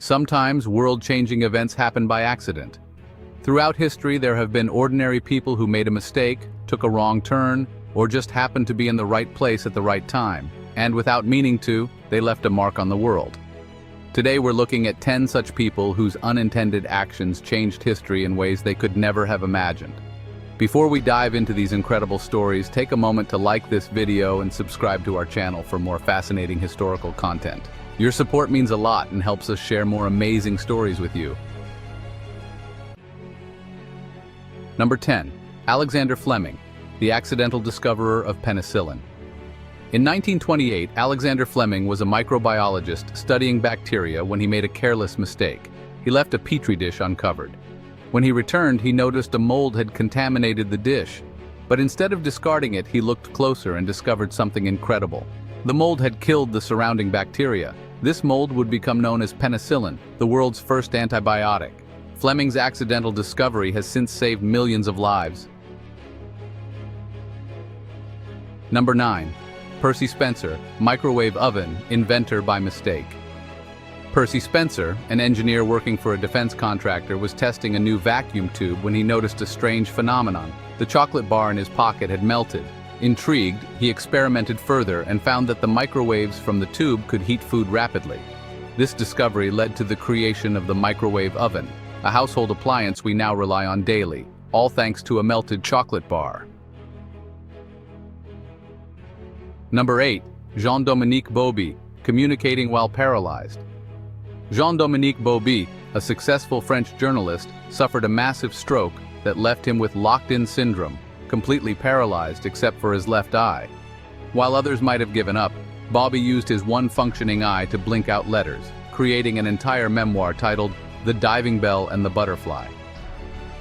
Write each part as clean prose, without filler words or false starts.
Sometimes world-changing events happen by accident. Throughout history, there have been ordinary people who made a mistake, took a wrong turn, or just happened to be in the right place at the right time, and without meaning to, they left a mark on the world. Today we're looking at 10 such people whose unintended actions changed history in ways they could never have imagined. Before we dive into these incredible stories, take a moment to like this video and subscribe to our channel for more fascinating historical content. Your support means a lot and helps us share more amazing stories with you. Number 10. Alexander Fleming, the accidental discoverer of penicillin. In 1928, Alexander Fleming was a microbiologist studying bacteria when he made a careless mistake. He left a petri dish uncovered. When he returned, he noticed a mold had contaminated the dish. But instead of discarding it, he looked closer and discovered something incredible. The mold had killed the surrounding bacteria. This mold would become known as penicillin, the world's first antibiotic. Fleming's accidental discovery has since saved millions of lives. Number 9. Percy Spencer, microwave oven, inventor by mistake. Percy Spencer, an engineer working for a defense contractor, was testing a new vacuum tube when he noticed a strange phenomenon. The chocolate bar in his pocket had melted. Intrigued, he experimented further and found that the microwaves from the tube could heat food rapidly. This discovery led to the creation of the microwave oven, a household appliance we now rely on daily, all thanks to a melted chocolate bar. Number 8. Jean-Dominique Bauby, communicating while paralyzed. Jean-Dominique Bauby, a successful French journalist, suffered a massive stroke that left him with locked-in syndrome, completely paralyzed except for his left eye. While others might have given up, Bauby used his one functioning eye to blink out letters, creating an entire memoir titled The Diving Bell and the Butterfly.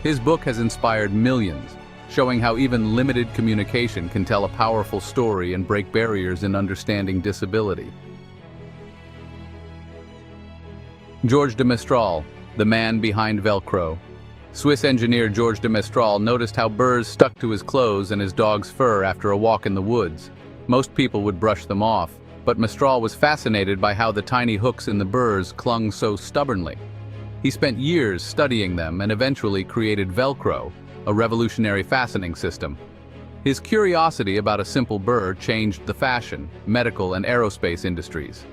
His book has inspired millions, showing how even limited communication can tell a powerful story and break barriers in understanding disability. Georges de Mestral, the man behind Velcro. Swiss engineer Georges de Mestral noticed how burrs stuck to his clothes and his dog's fur after a walk in the woods. Most people would brush them off, but Mestral was fascinated by how the tiny hooks in the burrs clung so stubbornly. He spent years studying them and eventually created Velcro, a revolutionary fastening system. His curiosity about a simple burr changed the fashion, medical, and aerospace industries.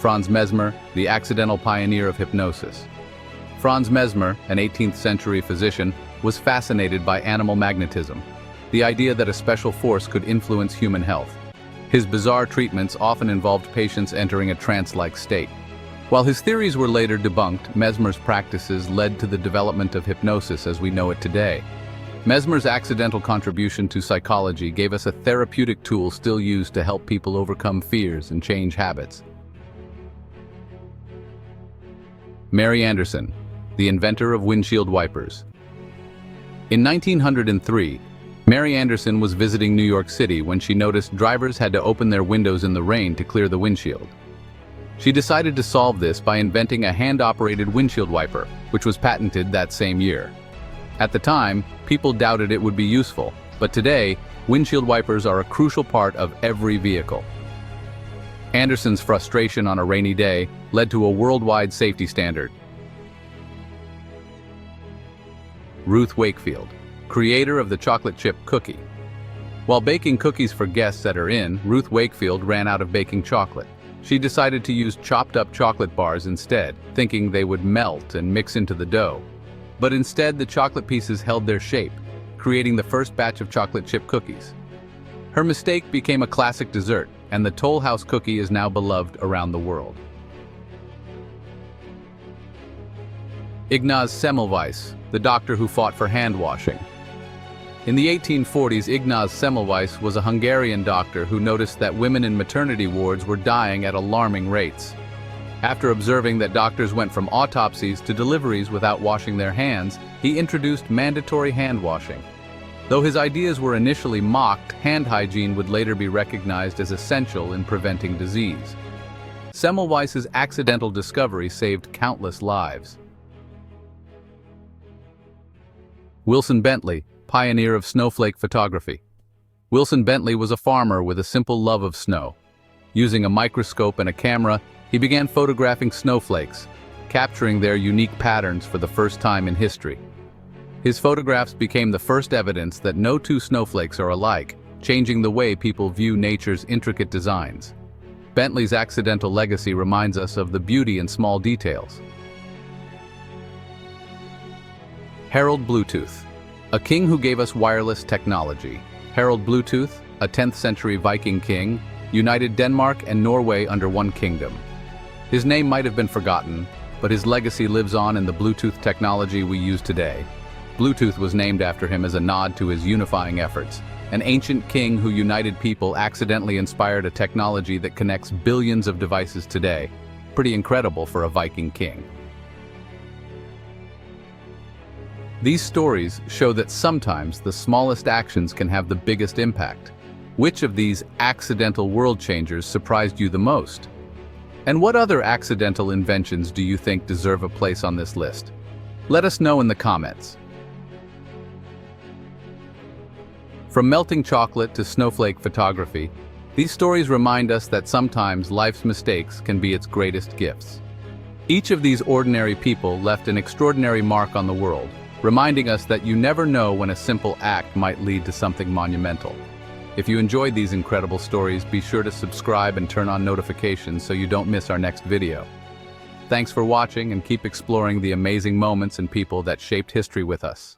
Franz Mesmer, the accidental pioneer of hypnosis. Franz Mesmer, an 18th century physician, was fascinated by animal magnetism, the idea that a special force could influence human health. His bizarre treatments often involved patients entering a trance-like state. While his theories were later debunked, Mesmer's practices led to the development of hypnosis as we know it today. Mesmer's accidental contribution to psychology gave us a therapeutic tool still used to help people overcome fears and change habits. Mary Anderson, the inventor of windshield wipers. In 1903, Mary Anderson was visiting New York City when she noticed drivers had to open their windows in the rain to clear the windshield. She decided to solve this by inventing a hand-operated windshield wiper, which was patented that same year. At the time, people doubted it would be useful, but today, windshield wipers are a crucial part of every vehicle. Anderson's frustration on a rainy day led to a worldwide safety standard. Ruth Wakefield, creator of the chocolate chip cookie. While baking cookies for guests at her inn, Ruth Wakefield ran out of baking chocolate. She decided to use chopped-up chocolate bars instead, thinking they would melt and mix into the dough. But instead, the chocolate pieces held their shape, creating the first batch of chocolate chip cookies. Her mistake became a classic dessert, and the Toll House cookie is now beloved around the world. Ignaz Semmelweis, the doctor who fought for hand washing. In the 1840s, Ignaz Semmelweis was a Hungarian doctor who noticed that women in maternity wards were dying at alarming rates. After observing that doctors went from autopsies to deliveries without washing their hands, he introduced mandatory hand washing. Though his ideas were initially mocked, hand hygiene would later be recognized as essential in preventing disease. Semmelweis's accidental discovery saved countless lives. Wilson Bentley, pioneer of snowflake photography. Wilson Bentley was a farmer with a simple love of snow. Using a microscope and a camera, he began photographing snowflakes, capturing their unique patterns for the first time in history. His photographs became the first evidence that no two snowflakes are alike, changing the way people view nature's intricate designs. Bentley's accidental legacy reminds us of the beauty in small details. Harald Bluetooth, a king who gave us wireless technology. Harald Bluetooth, a 10th century Viking king, united Denmark and Norway under one kingdom. His name might have been forgotten, but his legacy lives on in the Bluetooth technology we use today. Bluetooth was named after him as a nod to his unifying efforts. An ancient king who united people accidentally inspired a technology that connects billions of devices today. Pretty incredible for a Viking king. These stories show that sometimes the smallest actions can have the biggest impact. Which of these accidental world changers surprised you the most? And what other accidental inventions do you think deserve a place on this list? Let us know in the comments. From melting chocolate to snowflake photography, these stories remind us that sometimes life's mistakes can be its greatest gifts. Each of these ordinary people left an extraordinary mark on the world, reminding us that you never know when a simple act might lead to something monumental. If you enjoyed these incredible stories, be sure to subscribe and turn on notifications so you don't miss our next video. Thanks for watching and keep exploring the amazing moments and people that shaped history with us.